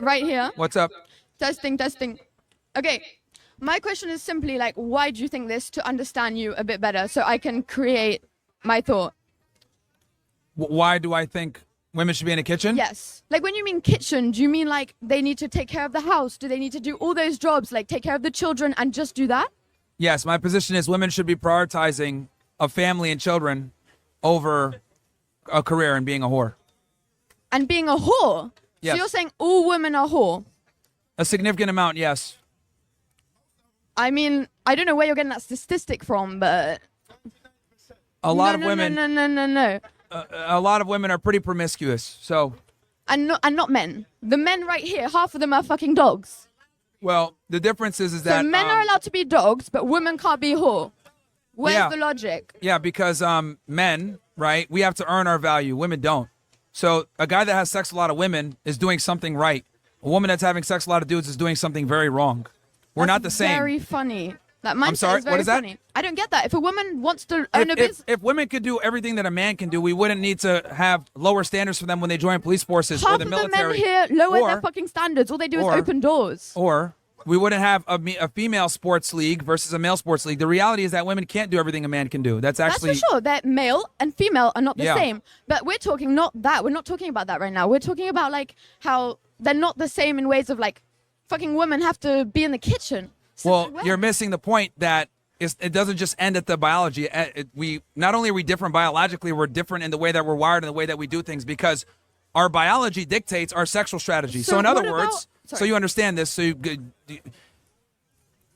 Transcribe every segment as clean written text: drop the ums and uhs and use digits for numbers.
right here. What's up? Testing, testing. Okay. My question is simply like, why do you think this to understand you a bit better so I can create my thought? Why do I think women should be in a kitchen? Yes. Like when you mean kitchen, do you mean like they need to take care of the house? Do they need to do all those jobs, like take care of the children and just do that? Yes, my position is women should be prioritizing a family and children over a career and being a whore. And being a whore? Yes. So you're saying all women are whore? A significant amount, yes. I mean, I don't know where you're getting that statistic from, but... A lot of women... No. A lot of women are pretty promiscuous, so... And not men. The men right here, half of them are fucking dogs. Well, the difference is that... So men are allowed to be dogs, but women can't be whore. Where's the logic? Yeah, because men, right, we have to earn our value. Women don't. So a guy that has sex with a lot of women is doing something right. A woman that's having sex with a lot of dudes is doing something very wrong. We're not the same. Very funny. That mindset I'm sorry, is very what is that? funny. I don't get that. If a woman wants to own a business... If women could do everything that a man can do, we wouldn't need to have lower standards for them when they join police forces or the military. Half of the men here lower their fucking standards. All they do is open doors. Or we wouldn't have a female sports league versus a male sports league. The reality is that women can't do everything a man can do. That's actually... That's for sure. That male and female are not the same. But we're talking not that. We're not talking about that right now. We're talking about like how they're not the same in ways of like fucking women have to be in the kitchen. Well, you're missing the point that it doesn't just end at the biology. We not only are we different biologically, we're different in the way that we're wired and the way that we do things because our biology dictates our sexual strategy. So in other words, so you understand this,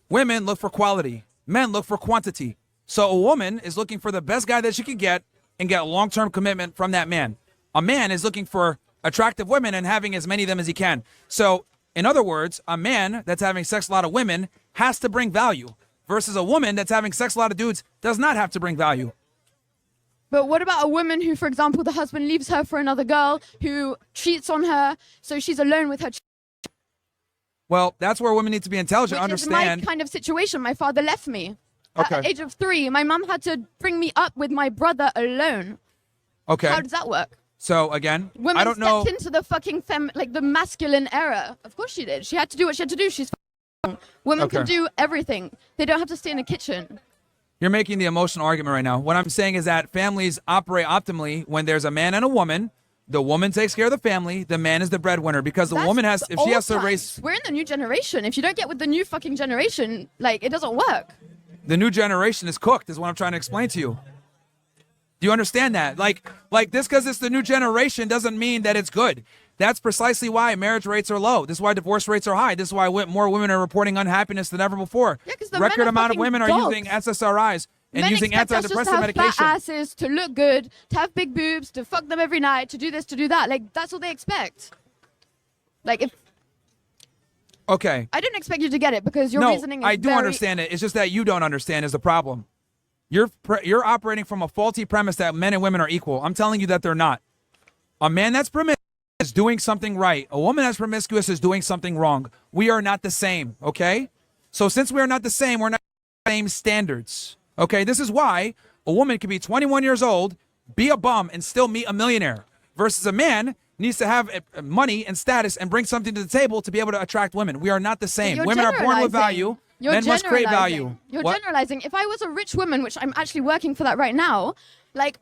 women look for quality, men look for quantity. So a woman is looking for the best guy that she can get and get a long-term commitment from that man. A man is looking for attractive women and having as many of them as he can. So in other words, a man that's having sex with a lot of women has to bring value versus a woman that's having sex with a lot of dudes does not have to bring value. But what about a woman who, for example, the husband leaves her for another girl who cheats on her, so she's alone with her. Well, that's where women need to be intelligent, understand. Is my kind of situation. My father left me at the age of 3. My mum had to bring me up with my brother alone. Okay. How does that work? So again, women I don't know. Stepped into the fucking the masculine era. Of course she did. She had to do what she had to do. She's women can do everything. They don't have to stay in a kitchen. You're making the emotional argument right now. What I'm saying is that families operate optimally when there's a man and a woman. The woman takes care of the family. The man is the breadwinner because the woman has, if she has to raise. We're in the new generation. If you don't get with the new fucking generation, like it doesn't work. The new generation is cooked, is what I'm trying to explain to you. Do you understand that? Like this, because it's the new generation doesn't mean that it's good. That's precisely why marriage rates are low. This is why divorce rates are high. This is why more women are reporting unhappiness than ever before. Yeah, the record amount of women dogs. are using SSRIs and men using antidepressant medication. Fat asses, to look good, to have big boobs, to fuck them every night, to do this, to do that. Like that's what they expect. Like if. Okay. I didn't expect you to get it because your reasoning is I do understand it. It's just that you don't understand is the problem. You're operating from a faulty premise that men and women are equal. I'm telling you that they're not. A man that's promiscuous is doing something right. A woman that's promiscuous is doing something wrong. We are not the same, okay? So since we are not the same, we're not the same standards, okay? This is why a woman can be 21 years old, be a bum, and still meet a millionaire versus a man needs to have money and status and bring something to the table to be able to attract women. We are not the same. Women are born with value. Men must create value. You're generalizing. If I was a rich woman, which I'm actually working for that right now, like,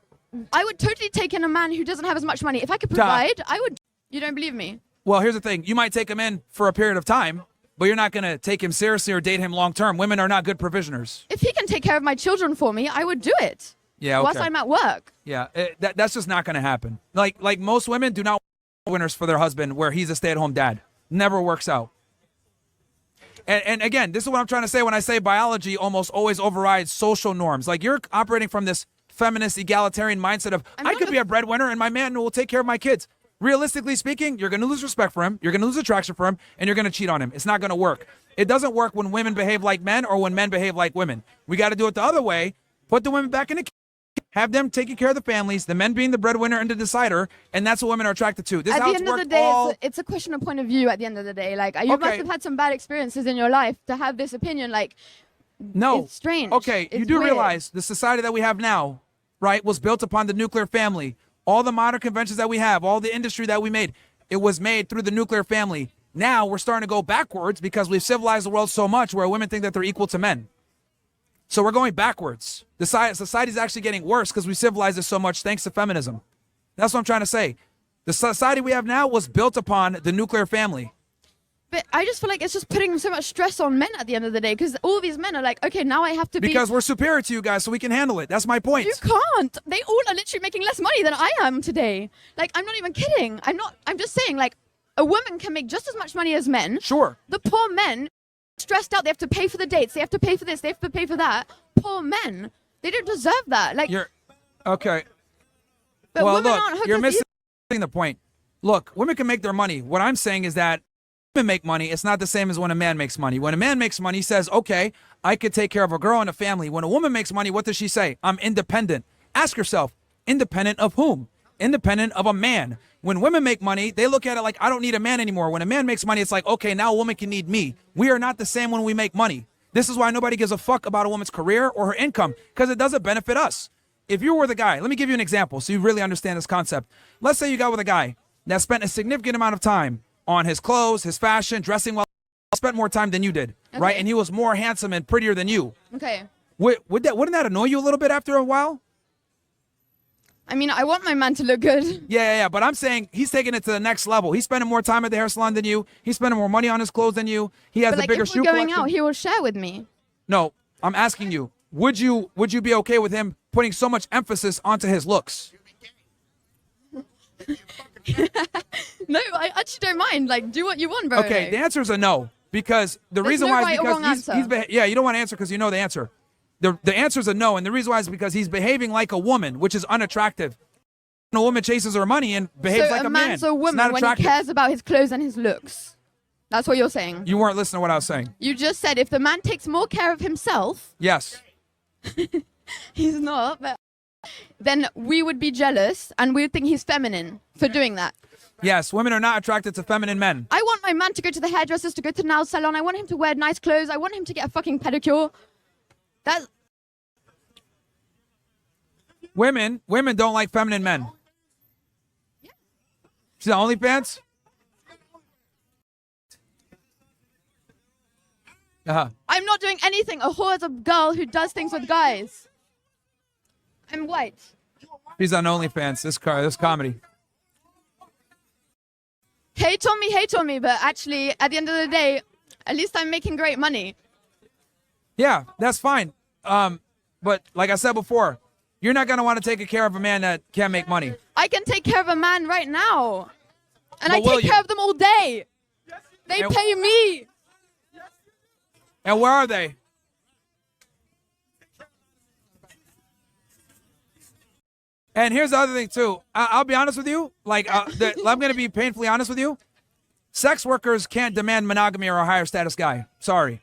I would totally take in a man who doesn't have as much money. If I could provide, I would. You don't believe me? Well, here's the thing. You might take him in for a period of time, but you're not going to take him seriously or date him long term. Women are not good provisioners. If he can take care of my children for me, I would do it. Yeah, okay. Whilst I'm at work. Yeah, that's just not going to happen. Like most women do not want winners for their husband where he's a stay-at-home dad. Never works out. And again, this is what I'm trying to say when I say biology almost always overrides social norms. Like you're operating from this feminist egalitarian mindset of I could be a breadwinner and my man will take care of my kids. Realistically speaking, you're going to lose respect for him, you're going to lose attraction for him, and you're going to cheat on him. It's not going to work. It doesn't work when women behave like men or when men behave like women. We got to do it the other way. Put the women back in the kitchen, have them taking care of the families, the men being the breadwinner and the decider, and that's what women are attracted to. This at is how the end of the day, it's a question of point of view at the end of the day. Like, you must have had some bad experiences in your life to have this opinion. Like, no. It's strange. Okay, it's you do weird. realize the society that we have now, right, was built upon the nuclear family. All the modern conventions that we have, all the industry that we made, it was made through the nuclear family. now we're starting to go backwards because we've civilized the world so much where women think that they're equal to men. So we're going backwards. The society's actually getting worse because we civilized it so much thanks to feminism. That's what I'm trying to say. The society we have now was built upon the nuclear family. But I just feel like it's just putting so much stress on men at the end of the day, because all these men are like, okay, now I have to be... Because we're superior to you guys, so we can handle it. That's my point. You can't. They all are literally making less money than I am today. Like, I'm not even kidding. I'm just saying, like, a woman can make just as much money as men. Sure. The poor men, stressed out, they have to pay for the dates, they have to pay for this, they have to pay for that. Poor men. They don't deserve that. Like, okay. But well, women look, aren't you're hookers missing the point. Look, women can make their money. What I'm saying is that women make money. It's not the same as when a man makes money. When a man makes money, he says, okay, I could take care of a girl and a family. When a woman makes money, what does she say? I'm independent. Ask yourself, independent of whom? Independent of a man. When women make money, they look at it like, I don't need a man anymore. When a man makes money, it's like, okay, now a woman can need me. We are not the same when we make money. This is why nobody gives a fuck about a woman's career or her income, because it doesn't benefit us. If you were the guy, let me give you an example so you really understand this concept. Let's say you got with a guy that spent a significant amount of time on his clothes, his fashion, dressing well, spent more time than you did, right? And he was more handsome and prettier than you. Okay. Wouldn't that annoy you a little bit after a while? I mean, I want my man to look good. Yeah, but I'm saying he's taking it to the next level. He's spending more time at the hair salon than you. He's spending more money on his clothes than you. He has a bigger shoe collection. If we're going out, he will share with me. No, I'm asking you, would you be okay with him putting so much emphasis onto his looks? No, I actually don't mind. Like, do what you want, bro. Okay, the answer is a no, because the reason why is because you don't want to answer because you know the answer. The answer is a no, and the reason why is because he's behaving like a woman, which is unattractive. A woman chases her money and behaves like a man. So a man's a woman when he cares about his clothes and his looks. That's what you're saying. You weren't listening to what I was saying. You just said if the man takes more care of himself. Yes. He's not, but then we would be jealous and we would think he's feminine for doing that. Yes, women are not attracted to feminine men. I want my man to go to the hairdressers, to go to the nail salon. I want him to wear nice clothes. I want him to get a fucking pedicure. That's... Women don't like feminine men. Yeah. See the OnlyFans? I'm not doing anything. A whore is a girl who does things with guys. I'm white. He's on OnlyFans. This comedy. Hate on me, but actually, at the end of the day, at least I'm making great money. Yeah, that's fine. But like I said before, you're not going to want to take care of a man that can't make money. I can take care of a man right now. And I take care of them all day. They pay me. And where are they? And here's the other thing, too. I'll be honest with you. Like, I'm going to be painfully honest with you. Sex workers can't demand monogamy or a higher status guy. Sorry.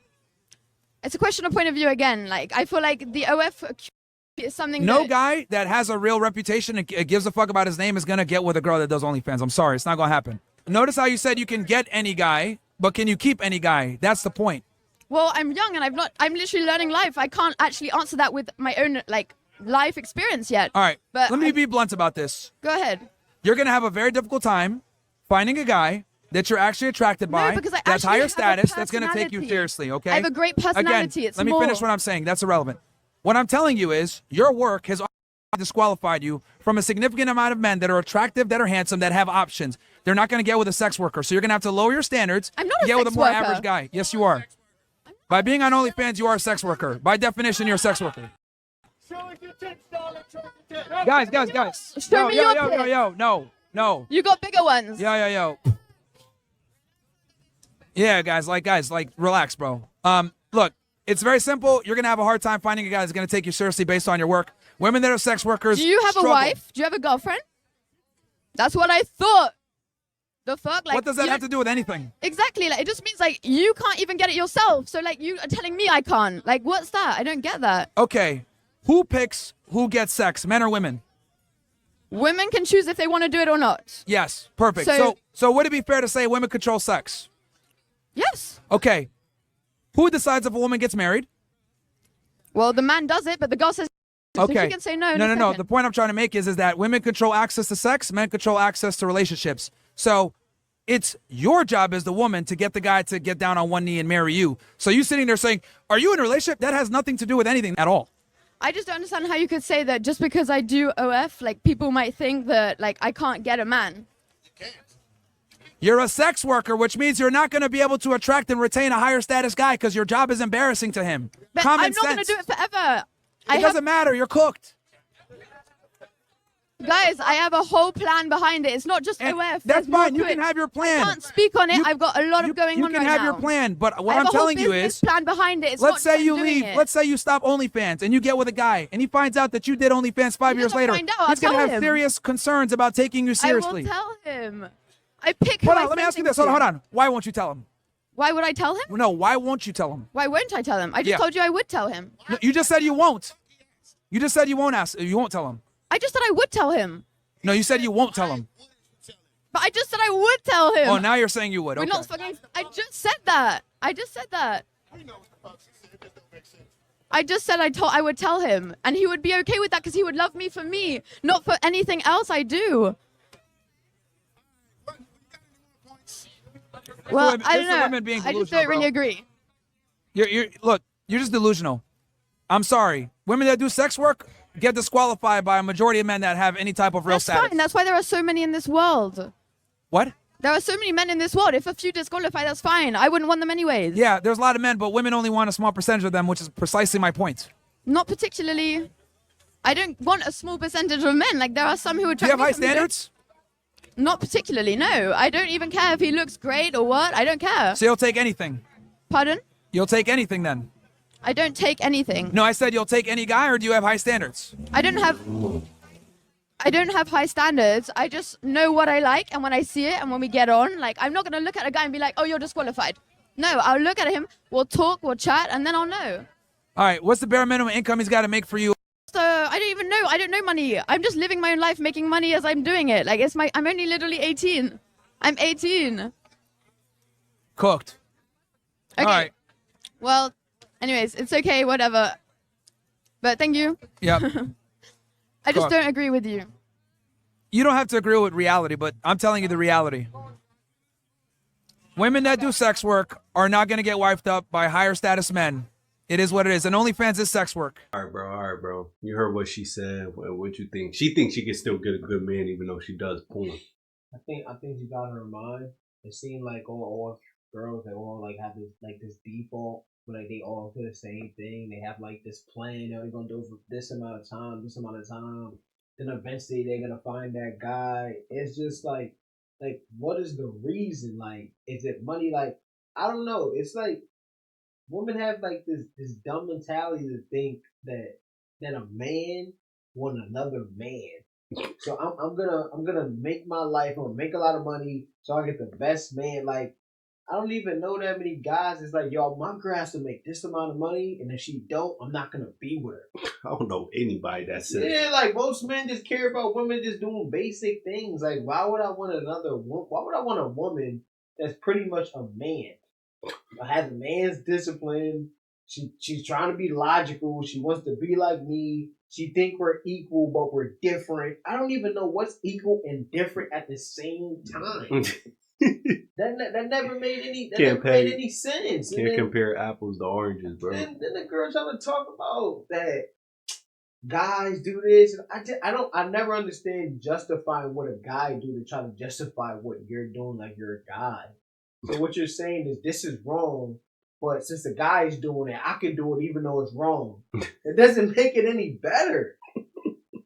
It's a question of point of view again. Like, I feel like the OF is something No guy that has a real reputation and gives a fuck about his name is going to get with a girl that does OnlyFans. I'm sorry. It's not going to happen. Notice how you said you can get any guy, but can you keep any guy? That's the point. Well, I'm young and I'm literally learning life. I can't actually answer that with my own, like, life experience yet. All right. But let me be blunt about this. Go ahead. You're going to have a very difficult time finding a guy that you're actually attracted by, because I that's actually higher have a status, that's going to take you personality. seriously, okay? I have a great personality. Again, let me finish what I'm saying. That's irrelevant. What I'm telling you is your work has disqualified you from a significant amount of men that are attractive, that are handsome, that have options. They're not going to get with a sex worker, so you're going to have to lower your standards. I'm not a get sex with a more worker. average guy. Yes, you are. By being on OnlyFans, you are a sex worker. By definition, you're a sex worker. Guys. Show me your tits. No. You got bigger ones. Yo. Yeah, guys, relax, bro. Look, it's very simple. You're going to have a hard time finding a guy that's going to take you seriously based on your work. Women that are sex workers Do you have struggle. a wife? Do you have a girlfriend? That's what I thought. The fuck? Like, what does that have to do with anything? Exactly. Like, it just means, like, you can't even get it yourself. So, like, you are telling me I can't. Like, what's that? I don't get that. Okay. Who picks who gets sex, men or women? Women can choose if they want to do it or not. Yes. Perfect. So would it be fair to say women control sex? Yes. Okay. Who decides if a woman gets married? Well, the man does it, but the girl says okay. So she can say no. No. The point I'm trying to make is that women control access to sex, men control access to relationships. So It's your job as the woman to get the guy to get down on one knee and marry you. So you sitting there saying, are you in a relationship? That has nothing to do with anything at all. I just don't understand how you could say that just because I do OF, like, people might think that, like, I can't get a man. You can't. You're a sex worker, which means you're not going to be able to attract and retain a higher status guy because your job is embarrassing to him. But Common I'm not going to sense. do it forever. It doesn't matter. You're cooked. Guys, I have a whole plan behind it. It's not just And OF. that's There's more fine. You to can it. have your plan. I can't speak on it. You- I've got a lot of going on right now. You can have your plan, but what I have I'm a whole telling you business is, plan behind it. It's let's not say just you doing leave. it. Let's say you stop OnlyFans and you get with a guy, and he finds out that you did OnlyFans 5 He years doesn't later. find out. I'll He's gonna tell have him. serious concerns about taking you seriously. I will tell him. I pick who Hold I on. Let me send ask you things this. Hold to. on. Why won't you tell him? Why would I tell him? No. Why won't you tell him? Why won't I tell him? I just Yeah. told you I would tell him. No, you just said you won't. You just said you won't ask. You won't tell him. I just said I would tell him. No, you said you won't tell him. But I just said I would tell him. Oh, now you're saying you would. We're Okay. not fucking. I just said that. I just said that. We know what the fuck she said. It just don't make sense. I just said I would tell him, and he would be okay with that because he would love me for me, not for anything else I do. What? You got any more points? Well, women- I it's don't the know. women being I just delusional, don't really bro. agree. Look, you're just delusional. I'm sorry. Women that do sex work get disqualified by a majority of men that have any type of real That's status. fine. That's why there are so many in this world. What? There are so many men in this world. If a few disqualify, that's fine. I wouldn't want them anyways. Yeah, there's a lot of men, but women only want a small percentage of them, which is precisely my point. Not particularly. I don't want a small percentage of men. Like, there are some who Do attract you have me high some who don't. standards? Not particularly, no. I don't even care if he looks great or what. I don't care. So you'll take anything. Pardon? You'll take anything then. I don't take anything. No, I said you'll take any guy, or do you have high standards? I don't have high standards. I just know what I like, and when I see it and when we get on, like, I'm not going to look at a guy and be like, oh, you're disqualified. No, I'll look at him, we'll talk, we'll chat, and then I'll know. All right, what's the bare minimum income he's got to make for you? So I don't even know. I don't know money. I'm just living my own life, making money as I'm doing it. Like, I'm only literally 18. I'm 18. Cooked. Okay. All right. Well, anyways, it's okay, whatever. But thank you. Yep. I just Cool. don't agree with you. You don't have to agree with reality, but I'm telling you the reality. Women that do sex work are not going to get wiped up by higher status men. It is what it is. And OnlyFans is sex work. All right, bro. You heard what she said. What you think? She thinks she can still get a good man even though she does porn. I think she got in her mind. It seemed like all girls, they all like have this default, but like they all do the same thing. They have like this plan. They're gonna do it for this amount of time, Then eventually they're gonna find that guy. It's just like what is the reason? Like, is it money? Like, I don't know. It's like women have like this dumb mentality to think that a man want another man. So I'm gonna make my life. I'm gonna make a lot of money so I get the best man. Like, I don't even know that many guys. It's like, yo, my girl has to make this amount of money, and if she don't, I'm not gonna be with her. I don't know anybody that says Yeah, like most men just care about women just doing basic things. Like, why would I want a woman that's pretty much a man? Has a man's discipline. She's trying to be logical. She wants to be like me. She think we're equal, but we're different. I don't even know what's equal and different at the same time. that never made any sense. Can't compare apples to oranges, bro. Then the girl trying to talk about that guys do this. I never understand justifying what a guy do to try to justify what you're doing like you're a guy. So what you're saying is this is wrong, but since the guy is doing it, I can do it even though it's wrong. It doesn't make it any better.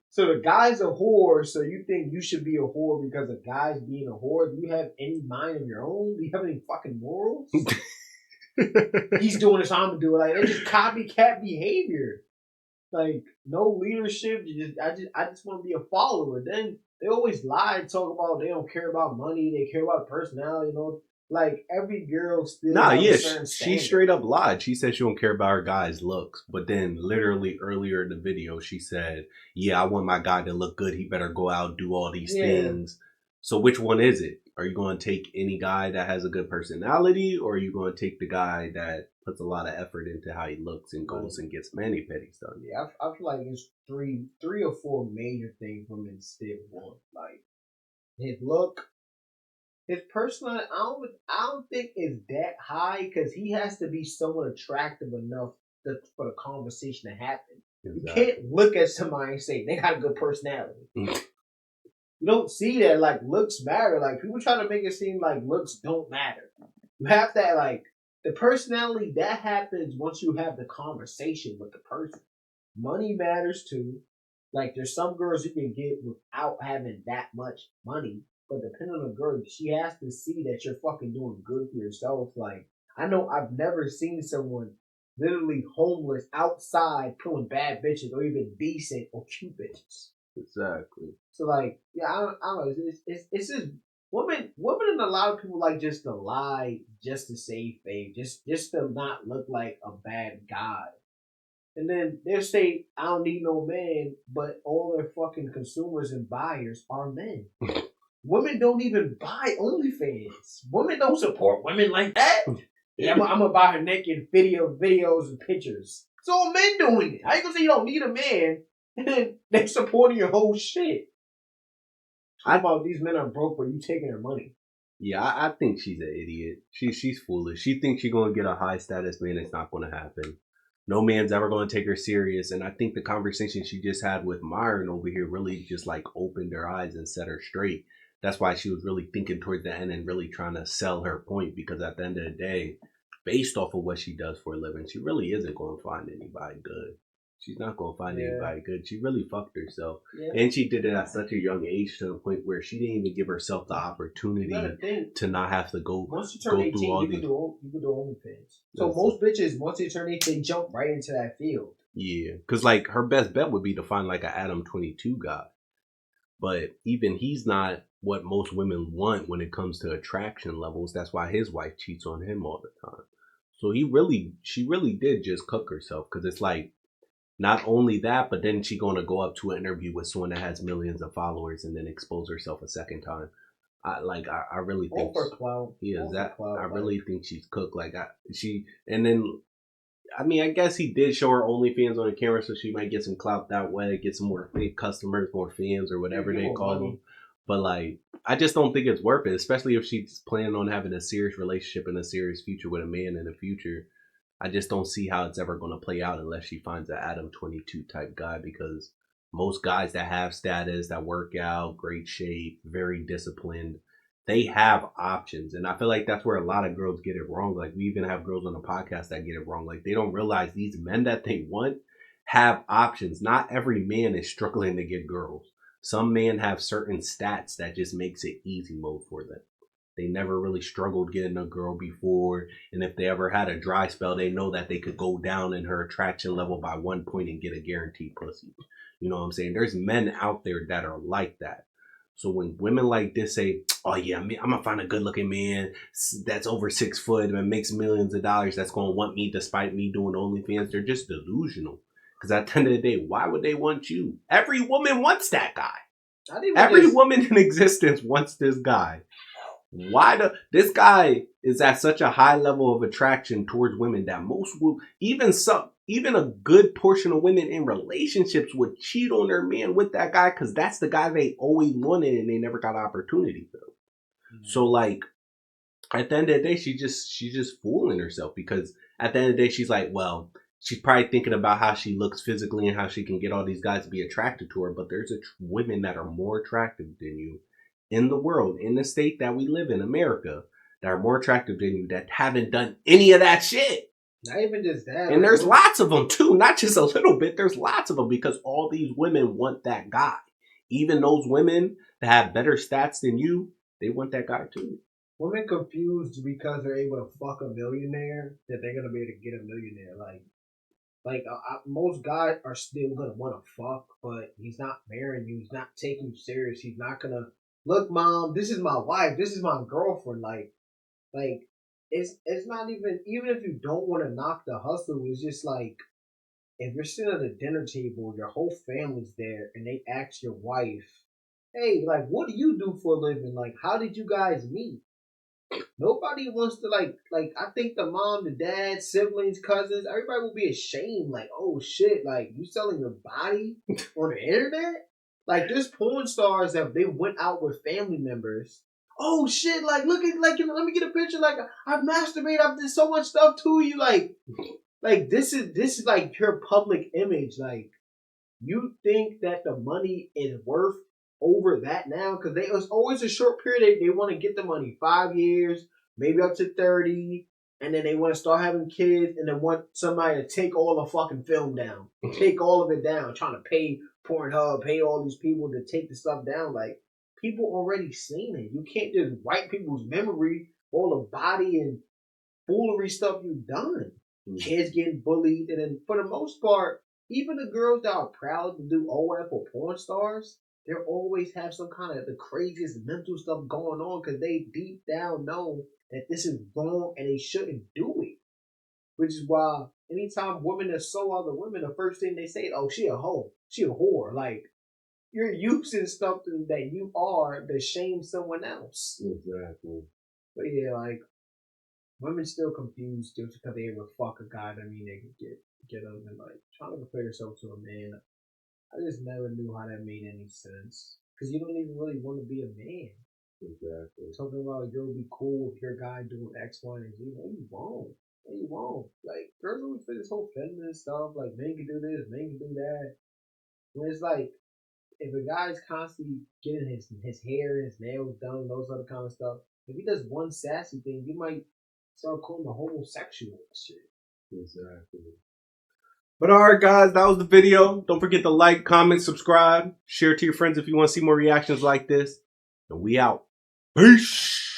So the guy's a whore, so you think you should be a whore because a guy's being a whore? Do you have any mind of your own? Do you have any fucking morals? He's doing it, so I'm gonna do it. Like, it's just copycat behavior. Like, no leadership. I just want to be a follower. Then they always lie and talk about they don't care about money. They care about personality. You know, like every girl still. Nah, has a yeah, certain she standard. straight up lied. She said she don't care about her guy's looks, but then literally earlier in the video, she said, "Yeah, I want my guy to look good. He better go out and do all these things." So which one is it? Are you going to take any guy that has a good personality, or are you going to take the guy that puts a lot of effort into how he looks and goes and gets mani-pedis done? Yeah, I feel like it's three or four major things women still want. Like his look, his personal, I don't think it's that high because he has to be someone attractive enough for the conversation to happen. Exactly. You can't look at somebody and say they got a good personality. You don't see that like looks matter. Like people try to make it seem like looks don't matter. You have that like the personality that happens once you have the conversation with the person. Money matters too. Like there's some girls you can get without having that much money, but depending on the girl, she has to see that you're fucking doing good for yourself. Like I know I've never seen someone literally homeless outside pulling bad bitches or even decent or cute bitches. Exactly. So like, yeah, I don't know. It's just women and a lot of people like just to lie just to save face, just to not look like a bad guy. And then they'll say, I don't need no man, but all their fucking consumers and buyers are men. Women don't even buy OnlyFans. Women don't support women like that. Yeah, I'm gonna buy her naked videos and pictures. It's all men doing it. How you gonna say you don't need a man and then they supporting your whole shit? How about these men are broke, but you taking their money? Yeah, I think she's an idiot. She's foolish. She thinks she's gonna get a high status man. It's not gonna happen. No man's ever gonna take her serious. And I think the conversation she just had with Myron over here really just like opened her eyes and set her straight. That's why she was really thinking toward the end and really trying to sell her point, because at the end of the day, based off of what she does for a living, she really isn't gonna find anybody good. She's not gonna find anybody good. She really fucked herself. Yeah. And she did it at such a young age to the point where she didn't even give herself the opportunity to not have to go once you turn 18, through all you these. can do OnlyFans. So most bitches, once they turn 18, they jump right into that field. Yeah, because like her best bet would be to find like an Adam 22 guy, but even he's not what most women want when it comes to attraction levels. That's why his wife cheats on him all the time. So she really did just cook herself, because it's like, not only that, but then she going to go up to an interview with someone that has millions of followers and then expose herself a second time. I really think I really think she's cooked. And then I mean, I guess he did show her OnlyFans on the camera, so she might get some clout that way, get some more fake customers, more fans, or whatever they call them. But like, I just don't think it's worth it, especially if she's planning on having a serious relationship and a serious future with a man in the future. I just don't see how it's ever going to play out unless she finds an Adam 22 type guy, because most guys that have status, that work out, great shape, very disciplined, they have options. And I feel like that's where a lot of girls get it wrong. Like, we even have girls on the podcast that get it wrong. Like, they don't realize these men that they want have options. Not every man is struggling to get girls. Some men have certain stats that just makes it easy mode for them. They never really struggled getting a girl before. And if they ever had a dry spell, they know that they could go down in her attraction level by 1 point and get a guaranteed pussy. You know what I'm saying? There's men out there that are like that. So when women like this say, oh yeah, I'm going to find a good looking man that's over 6 foot and makes millions of dollars that's going to want me despite me doing OnlyFans, they're just delusional. Because at the end of the day, why would they want you? Every woman wants that guy. Every woman in existence wants this guy. This guy is at such a high level of attraction towards women that most will, even a good portion of women in relationships would cheat on their man with that guy, because that's the guy they always wanted and they never got opportunity for. Mm-hmm. So like, at the end of the day, she's just fooling herself, because at the end of the day, she's like, well, she's probably thinking about how she looks physically and how she can get all these guys to be attracted to her. But there's women that are more attractive than you in the world, in the state that we live in, America, that are more attractive than you, that haven't done any of that shit. Not even just that. And there's lots of them too, not just a little bit. There's lots of them, because all these women want that guy. Even those women that have better stats than you, they want that guy too. Women confused because they're able to fuck a millionaire that they're gonna be able to get a millionaire. Most guys are still gonna want to fuck, but he's not marrying you. He's not taking you serious. He's not gonna look, mom. This is my wife. This is my girlfriend. Like it's not even if you don't want to knock the hustle. It's just like, if you're sitting at a dinner table, your whole family's there, and they ask your wife, "Hey, like, what do you do for a living? Like, how did you guys meet?" Nobody wants to like. I think the mom, the dad, siblings, cousins, everybody will be ashamed. Like, oh shit, like, you selling your body on the internet? Like, there's porn stars that they went out with family members oh shit, like look at like let me get a picture. Like I've masturbated, I've did so much stuff to you. Like this is like your public image. Like you think that the money is worth over that now? Because it's always a short period. They want to get the money 5 years, maybe up to 30. And then they want to start having kids and then want somebody to take all the fucking film down. Take all of it down. Trying to pay Pornhub, pay all these people to take the stuff down. Like, people already seen it. You can't just wipe people's memory, all the body and foolery stuff you've done. Kids getting bullied. And then for the most part, even the girls that are proud to do OF or porn stars, they always have some kind of the craziest mental stuff going on because they deep down know that this is wrong and they shouldn't do it. Which is why anytime women assault other women, the first thing they say is, oh, she a hoe. She a whore. Like, you're using something that you are to shame someone else. Exactly. But yeah, like, women still confused just because they ever fuck a guy. I mean, they could get up and like trying to compare yourself to a man. I just never knew how that made any sense. Because you don't even really want to be a man. Exactly. Talking about you'll be cool if your guy doing X, Y, and Z. No, you won't. No, you won't. Like, girls always say this whole feminist stuff, like, men can do this, men can do that. When it's like, if a guy's constantly getting his hair and his nails done, those other kind of stuff, if he does one sassy thing, you might start calling him homosexual and shit. Exactly. But alright guys, that was the video. Don't forget to like, comment, subscribe, share it to your friends if you want to see more reactions like this. And we out. Peace.